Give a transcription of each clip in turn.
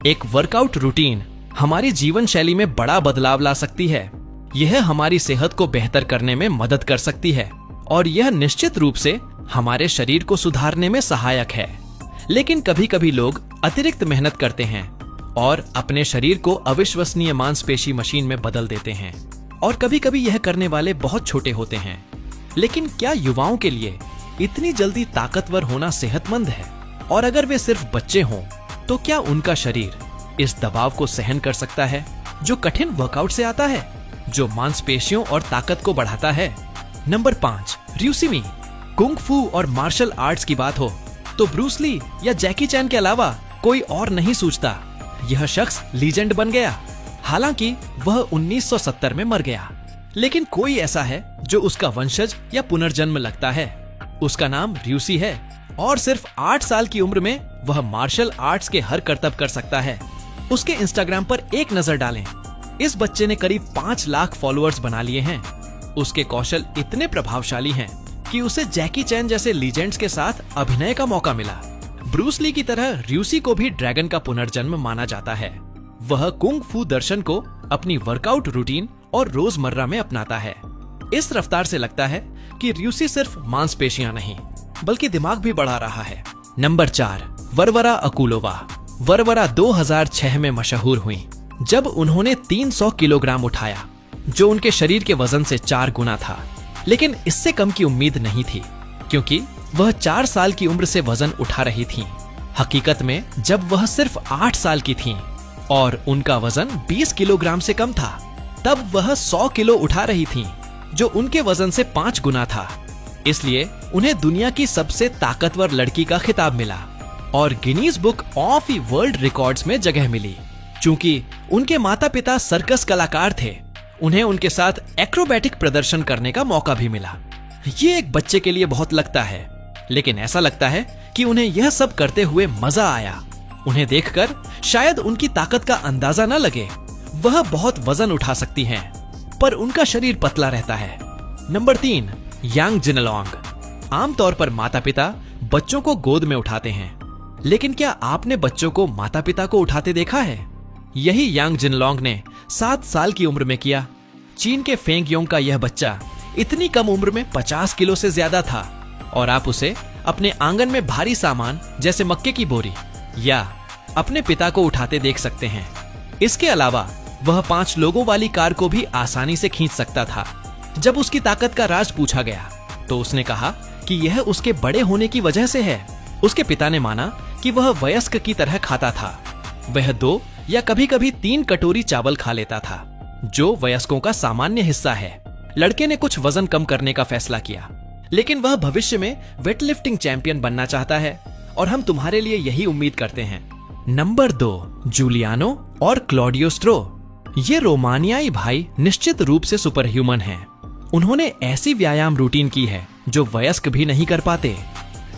एक workout routine हमारी जीवन शैली में बड़ा बदलाव ला सकती है। यह हमारी सेहत को बेहतर करने में मदद कर सकती है और यह निश्चित रूप से हमारे शरीर को सुधारने में सहायक है। लेकिन कभी कभी लोग अतिरिक्त मेहनत करते हैं और अपने शरीर को अविश्वसनीय मांसपेशी मशीन में बदल देते हैं और कभी कभी यह करने वाले बहुत छोटे होते हैं। लेकिन क्या युवाओं के लिए इतनी जल्दी ताकतवर होना सेहतमंद है? और अगर वे सिर्फ बच्चे हों तो क्या उनका शरीर इस दबाव को सहन कर सकता है जो कठिन वर्कआउट से आता है, जो मांसपेशियों और ताकत को बढ़ाता है? नंबर 5, र्यूसी। कुंग फू और मार्शल आर्ट्स की बात हो तो ब्रूस ली या जैकी चैन के अलावा कोई और नहीं सूझता। यह शख्स लीजेंड बन गया। हालांकि वह 1970 में मर गया, लेकिन कोई ऐसा है जो उसका वंशज या पुनर्जन्म लगता है। उसका नाम र्यूसी है और सिर्फ 8 साल की उम्र में वह मार्शल आर्ट्स के हर करतब कर सकता है। उसके इंस्टाग्राम पर एक नजर डालें। इस बच्चे ने करीब 5 लाख फॉलोअर्स बना लिए हैं। उसके कौशल इतने प्रभावशाली हैं कि उसे जैकी चैन जैसे लीजेंड्स के साथ अभिनय का मौका मिला। ब्रूस ली की तरह र्यूसी को भी ड्रैगन का पुनर्जन्म माना जाता है। वह कुंग फू दर्शन को अपनी वर्कआउट रूटीन और रोजमर्रा में अपनाता है। इस रफ्तार से लगता है कि र्यूसी सिर्फ मांसपेशियां नहीं बल्कि दिमाग भी बढ़ा रहा है। नंबर 4, वरवरा अकुलोवा। वरवरा 2006 में मशहूर हुई जब उन्होंने 300 किलोग्राम उठाया, जो उनके शरीर के वजन से 4 गुना था। लेकिन इससे कम की उम्मीद नहीं थी क्योंकि वह 4 साल की उम्र से वजन उठा रही थीं। हकीकत में जब वह सिर्फ 8 साल की थीं और उनका वजन 20 किलोग्राम से कम था, तब वह 100 किलो उठा रही थीं, जो उनके वजन से 5 गुना था। इसलिए उन्हें दुनिया की सबसे ताकतवर लड़की का खिताब मिला और Guinness book of world records में जगह मिली। चूंकि उनके माता पिता सर्कस कलाकार थे, उन्हें उनके साथ एक्रोबैटिक प्रदर्शन करने का मौका भी मिला। ये एक बच्चे के लिए बहुत लगता है, लेकिन ऐसा लगता है कि उन्हें यह सब करते हुए मजा आया। उन्हें देखकर शायद उनकी ताकत का अंदाजा न लगे। वह बहुत वजन उठा सकती हैं, पर उनका शरीर पतला रहता है। नंबर 3, यांग जिनलोंग। आमतौर पर माता पिता बच्चों को गोद में उठाते हैं, लेकिन क्या आपने बच्चों को माता पिता को उठाते देखा है? यही यांग जिनलोंग ने 7 साल की उम्र में किया। चीन के फेंगयोंग का यह बच्चा इतनी कम उम्र में 50 किलो से ज्यादा था और आप उसे अपने आंगन में भारी सामान जैसे मक्के की बोरी या अपने पिता को उठाते देख सकते हैं। इसके अलावा वह 5 लोगों वाली कार को भी आसानी से खींच सकता था। जब उसकी ताकत का राज पूछा गया तो उसने कहा कि यह उसके बड़े होने की वजह से है। उसके पिता ने माना कि वह वयस्क की तरह खाता था। वह 2 या कभी कभी 3 कटोरी चावल खा लेता था, जो वयस्कों का सामान्य हिस्सा है। लड़के ने कुछ वजन कम करने का फैसला किया, लेकिन वह भविष्य में वेटलिफ्टिंग चैंपियन बनना चाहता है और हम तुम्हारे लिए यही उम्मीद करते हैं। नंबर 2, जूलियानो और क्लॉडियो स्ट्रो। ये रोमानियाई भाई निश्चित रूप से सुपर ह्यूमन हैं। उन्होंने ऐसी व्यायाम रूटीन की है जो वयस्क भी नहीं कर पाते।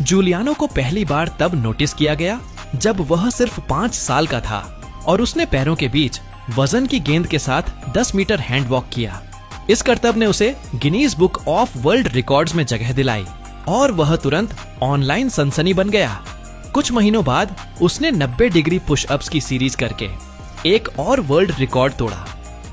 जूलियानो को पहली बार तब नोटिस किया गया जब वह सिर्फ 5 साल का था और उसने पैरों के बीच वजन की गेंद के साथ 10 मीटर हैंड वॉक किया। इस करतब ने उसे Guinness book of world records में जगह दिलाई और वह तुरंत ऑनलाइन सनसनी बन गया। कुछ महीनों बाद उसने 90 डिग्री पुशअप्स की सीरीज करके एक और वर्ल्ड रिकॉर्ड तोड़ा।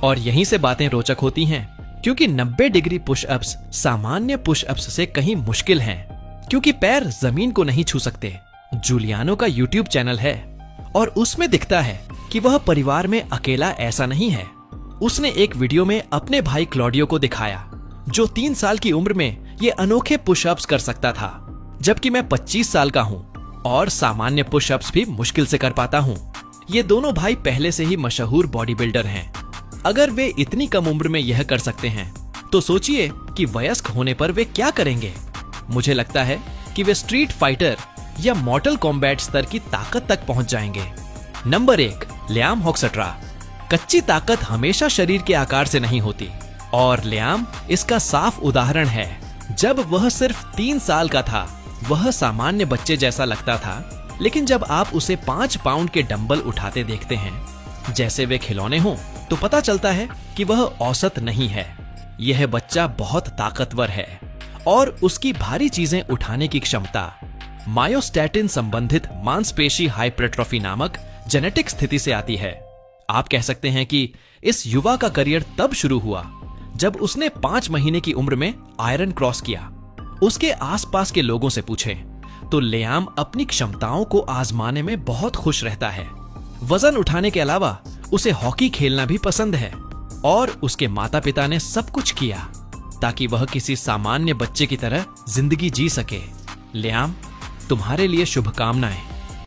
और यहीं से बातें रोचक होती हैं, क्योंकि 90 डिग्री पुशअप्स सामान्य पुशअप्स से कहीं मुश्किल हैं, क्योंकि पैर जमीन को नहीं छू सकते। जूलियानो का यूट्यूब चैनल है और उसमें दिखता है कि वह परिवार में अकेला ऐसा नहीं है। उसने एक वीडियो में अपने भाई क्लॉडियो को दिखाया, जो 3 साल की उम्र में ये अनोखे पुशअप्स कर सकता था, जबकि मैं 25 साल का हूँ और सामान्य पुशअप्स भी मुश्किल से कर पाता हूँ। ये दोनों भाई पहले से ही मशहूर बॉडी बिल्डर हैं। अगर वे इतनी कम उम्र में यह कर सकते हैं, तो सोचिए कि वयस्क होने पर वे क्या करेंगे। मुझे लगता है कि वे स्ट्रीट फाइटर या मॉर्टल कॉम्बैट स्तर की ताकत तक पहुंच जाएंगे। Number 1, Liam Hoekstra. कच्ची ताकत हमेशा शरीर के आकार से नहीं होती और लियाम इसका साफ उदाहरण है। जब वह सिर्फ 3 साल का था, वह सामान्य बच्चे जैसा लगता था, लेकिन जब आप उसे 5 पाउंड के डंबल उठाते देखते हैं जैसे वे खिलौने हों, तो पता चलता है कि वह औसत नहीं है। यह बच्चा बहुत ताकतवर है और उसकी भारी चीजें उठाने की क्षमता मायोस्टैटिन संबंधित मांसपेशी हाइपरट्रॉफी नामक जेनेटिक स्थिति से आती है। आप कह सकते हैं कि इस युवा का करियर तब शुरू हुआ जब उसने 5 महीने की उम्र में आयरन क्रॉस किया। उसके आसपास के लोगों से पूछें तो लियाम अपनी क्षमताओं को आजमाने में बहुत खुश रहता है। वजन उठाने के अलावा उसे हॉकी खेलना भी पसंद है और उसके माता पिता ने सब कुछ किया ताकि वह किसी सामान्य बच्चे की तरह जिंदगी जी सके। लियाम, तुम्हारे लिए शुभकामनाएं।